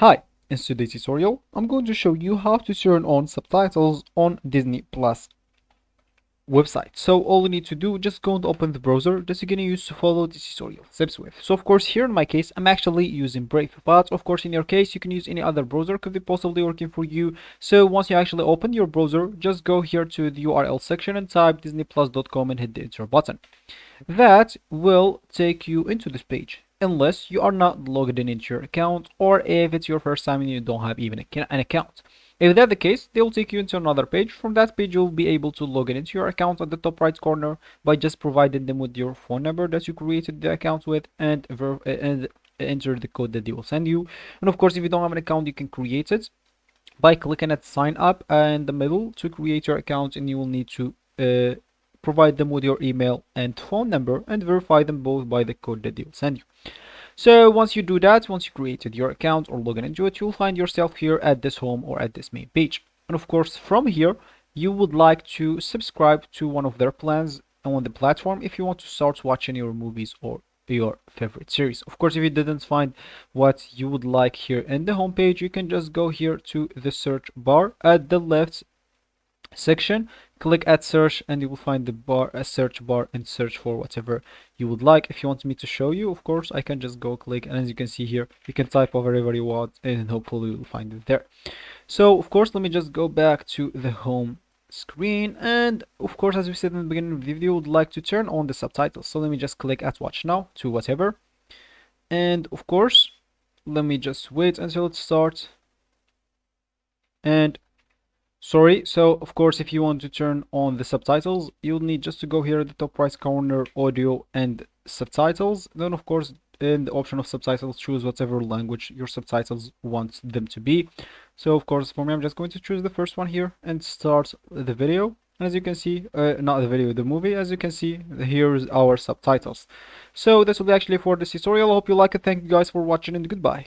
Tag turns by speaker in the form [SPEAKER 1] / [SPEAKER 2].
[SPEAKER 1] Hi, in today's tutorial, I'm going to show you how to turn on subtitles on Disney Plus website. So all you need to do, just go and open the browser that you're going to use to follow this tutorial steps with. So of course, here in my case, I'm actually using Brave, but of course in your case, you can use any other browser, could be possibly working for you. So once you actually open your browser, just go here to the URL section and type disneyplus.com and hit the enter button. That will take you into this page unless you are not logged in into your account, or if it's your first time and you don't have even an account. If that's the case, they will take you into another page. From that page, you'll be able to log in into your account at the top right corner by just providing them with your phone number that you created the account with and enter the code that they will send you. And of course, if you don't have an account, you can create it by clicking at sign up in the middle to create your account, and you will need to provide them with your email and phone number and verify them both by the code that they will send you. So once you do that, once you created your account or login into it, you'll find yourself here at this home or at this main page. And of course, from here, you would like to subscribe to one of their plans on the platform if you want to start watching your movies or your favorite series. Of course, if you didn't find what you would like here in the home page, you can just go here to the search bar at the left section, click at search, and you will find the bar, a search bar, and search for whatever you would like. If you want me to show you, of course, I can just go click, and as you can see here, you can type whatever you want, and hopefully you'll find it there. So of course, let me just go back to the home screen, and of course, as we said in the beginning of the video, would like to turn on the subtitles. So let me just click at watch now to whatever, and of course, let me just wait until it starts. And sorry, so of course, if you want to turn on the subtitles, you'll need just to go here at the top right corner, audio and subtitles. Then of course, in the option of subtitles, choose whatever language your subtitles want them to be. So of course, for me, I'm just going to choose the first one here and start the video. And as you can see, not the video, the movie, as you can see, here's our subtitles. So this will be actually for this tutorial. I hope you like it. Thank you guys for watching, and goodbye.